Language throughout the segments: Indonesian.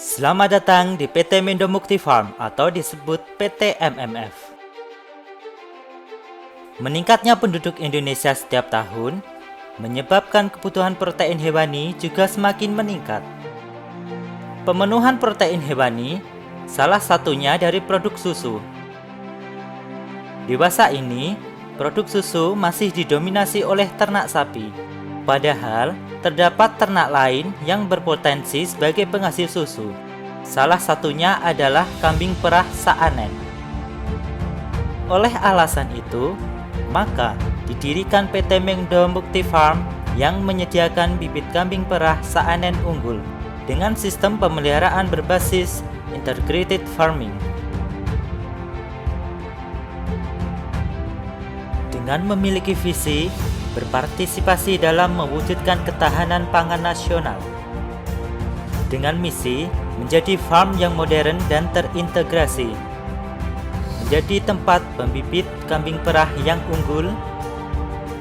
Selamat datang di PT Mendo Mukti Farm atau disebut PT MMF. Meningkatnya penduduk Indonesia setiap tahun menyebabkan kebutuhan protein hewani juga semakin meningkat. Pemenuhan protein hewani salah satunya dari produk susu. Dewasa ini, produk susu masih didominasi oleh ternak sapi. Padahal, terdapat ternak lain yang berpotensi sebagai penghasil susu. Salah satunya adalah kambing perah Saanen. Oleh alasan itu, maka didirikan PT Mendo Mukti Farm yang menyediakan bibit kambing perah Saanen unggul dengan sistem pemeliharaan berbasis integrated farming. Dengan memiliki visi berpartisipasi dalam mewujudkan ketahanan pangan nasional. Dengan misi menjadi farm yang modern dan terintegrasi, menjadi tempat pembibit kambing perah yang unggul,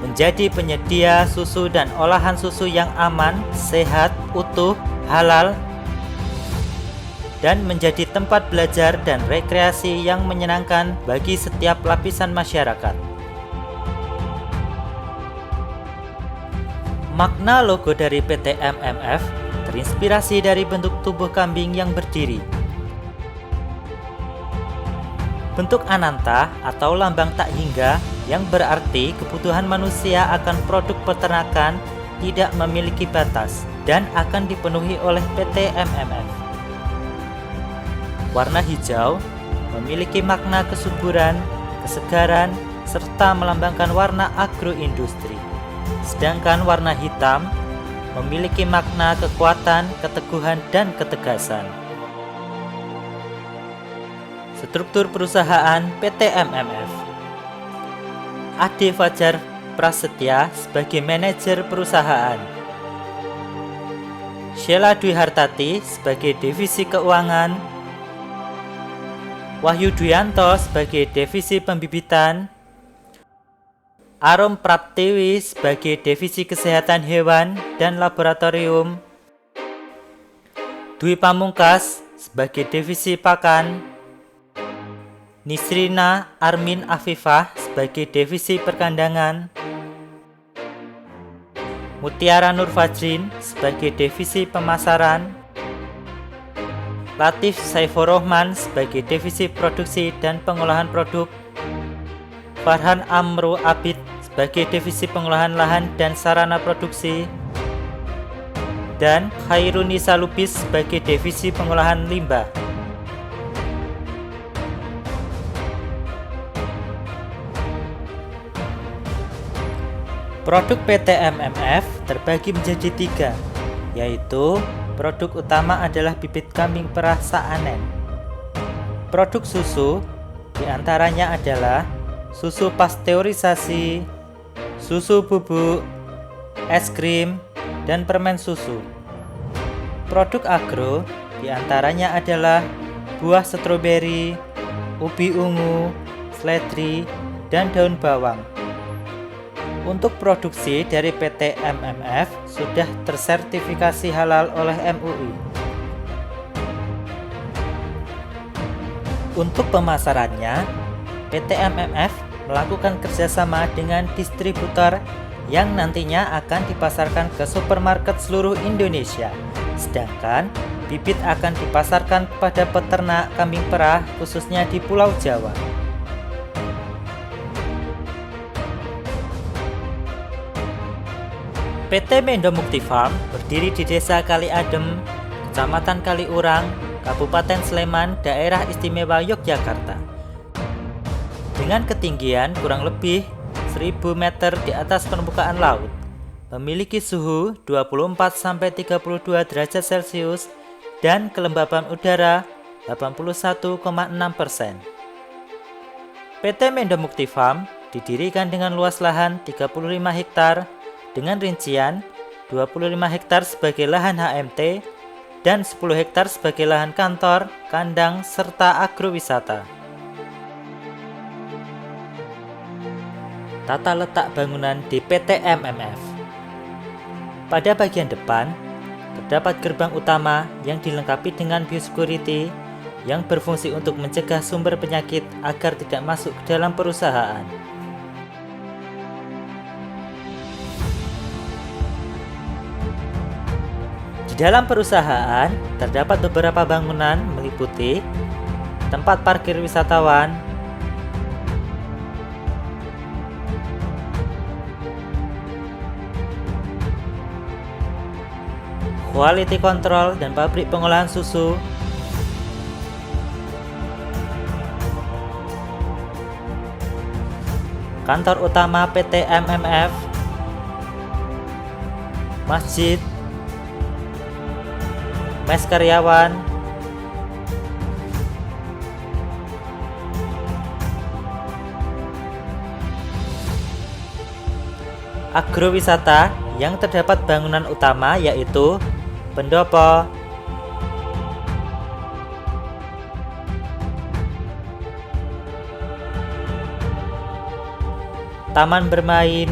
menjadi penyedia susu dan olahan susu yang aman, sehat, utuh, halal, dan menjadi tempat belajar dan rekreasi yang menyenangkan bagi setiap lapisan masyarakat. Makna logo dari PT MMF terinspirasi dari bentuk tubuh kambing yang berdiri. Bentuk Ananta atau lambang tak hingga yang berarti kebutuhan manusia akan produk peternakan tidak memiliki batas dan akan dipenuhi oleh PT MMF. Warna hijau memiliki makna kesuburan, kesegaran, serta melambangkan warna agroindustri. Sedangkan warna hitam memiliki makna kekuatan, keteguhan, dan ketegasan. Struktur perusahaan PT MMF. Ade Fajar Prasetya sebagai manajer perusahaan. Sheila Dwi Hartati sebagai divisi keuangan. Wahyu Duyanto sebagai divisi pembibitan. Arum Praptiwi sebagai divisi kesehatan hewan dan laboratorium. Dwi Pamungkas sebagai divisi pakan. Nisrina Armin Afifah sebagai divisi perkandangan. Mutiara Nur Fajrin sebagai divisi pemasaran. Latif Saifur Rahman sebagai divisi produksi dan pengolahan produk. Farhan Amru Abid sebagai divisi pengolahan lahan dan sarana produksi, dan Khairunisa Lubis sebagai divisi pengolahan limbah. Produk PT MMF terbagi menjadi 3, yaitu produk utama adalah bibit kambing perah Saanen. Produk susu diantaranya adalah susu pasteurisasi, susu bubuk, es krim, dan permen susu. Produk agro diantaranya adalah buah stroberi, ubi ungu, seledri, dan daun bawang. Untuk produksi dari PT MMF sudah tersertifikasi halal oleh MUI. Untuk pemasarannya, PT MMF melakukan kerjasama dengan distributor yang nantinya akan dipasarkan ke supermarket seluruh Indonesia. Sedangkan bibit akan dipasarkan kepada peternak kambing perah khususnya di Pulau Jawa. PT Mendo Mukti Farm berdiri di Desa Kali Adem, Kecamatan Kaliurang, Kabupaten Sleman, Daerah Istimewa Yogyakarta. Dengan ketinggian kurang lebih 1000 meter di atas permukaan laut, memiliki suhu 24-32 derajat Celcius dan kelembapan udara 81,6%. PT Mendo Mukti Farm didirikan dengan luas lahan 35 hektar dengan rincian 25 hektar sebagai lahan HMT dan 10 hektar sebagai lahan kantor, kandang, serta agrowisata. Tata letak bangunan di PT MMF. Pada bagian depan terdapat gerbang utama yang dilengkapi dengan biosecurity yang berfungsi untuk mencegah sumber penyakit agar tidak masuk ke dalam perusahaan. Di dalam perusahaan terdapat beberapa bangunan meliputi tempat parkir wisatawan, quality control dan pabrik pengolahan susu, kantor utama PT MMF, masjid, mes karyawan, agrowisata yang terdapat bangunan utama yaitu pendopo, taman bermain,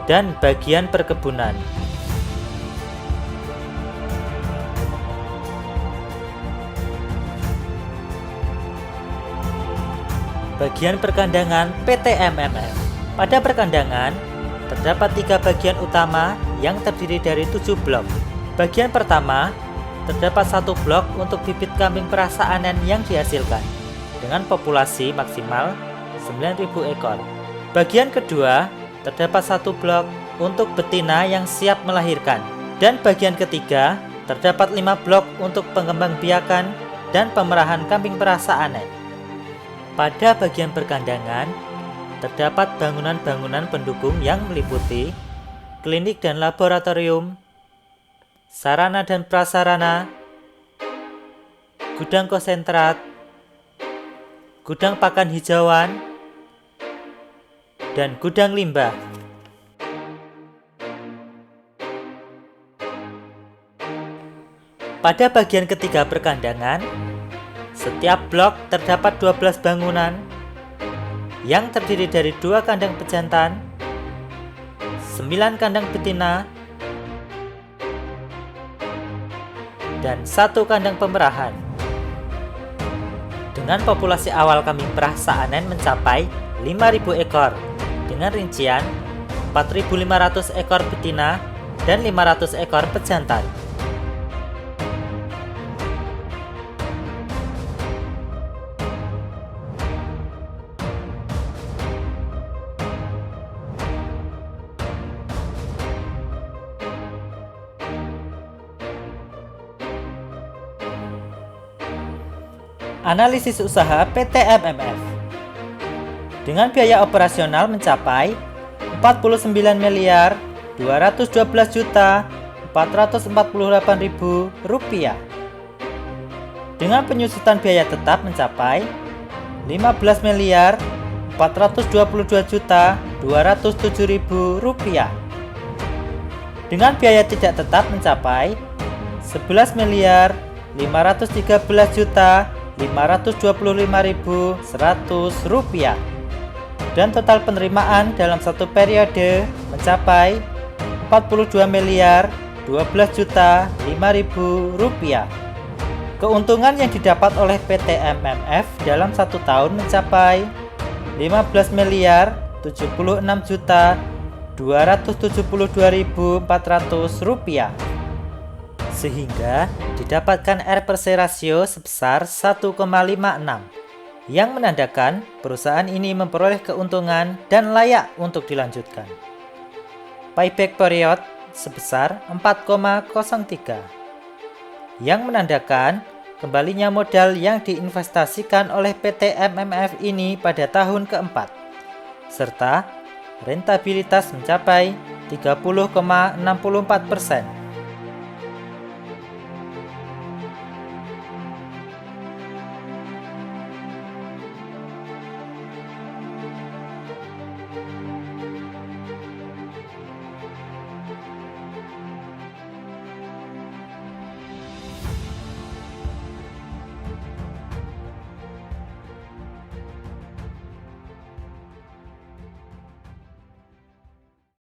dan bagian perkebunan. Bagian perkandangan PT MMF. Pada perkandangan, terdapat 3 bagian utama yang terdiri dari 7 blok. Bagian pertama, terdapat 1 blok untuk bibit kambing perasaanan yang dihasilkan, dengan populasi maksimal 9.000 ekor. Bagian kedua, terdapat 1 blok untuk betina yang siap melahirkan. Dan bagian ketiga, terdapat 5 blok untuk pengembangbiakan dan pemerahan kambing perasaanan. Pada bagian perkandangan, terdapat bangunan-bangunan pendukung yang meliputi klinik dan laboratorium, sarana dan prasarana, gudang konsentrat, gudang pakan hijauan, dan gudang limbah. Pada bagian ketiga perkandangan, setiap blok terdapat 12 bangunan yang terdiri dari 2 kandang pejantan, 9 kandang betina, dan 1 kandang pemerahan. Dengan populasi awal kambing perasaanan mencapai 5.000 ekor, dengan rincian 4.500 ekor betina dan 500 ekor pejantan. Analisis usaha PT MMF dengan biaya operasional mencapai 49.212.448.000 rupiah, dengan penyusutan biaya tetap mencapai 15.422.207.000 rupiah, dengan biaya tidak tetap mencapai 11.513.525.100 rupiah, dan total penerimaan dalam satu periode mencapai 42.012.005.000 rupiah. Keuntungan yang didapat oleh PT MMF dalam satu tahun mencapai 15.076.272.400 rupiah, sehingga didapatkan R/C rasio sebesar 1,56 yang menandakan perusahaan ini memperoleh keuntungan dan layak untuk dilanjutkan. Payback period sebesar 4,03 yang menandakan kembalinya modal yang diinvestasikan oleh PT MMF ini pada tahun keempat, serta rentabilitas mencapai 30,64%.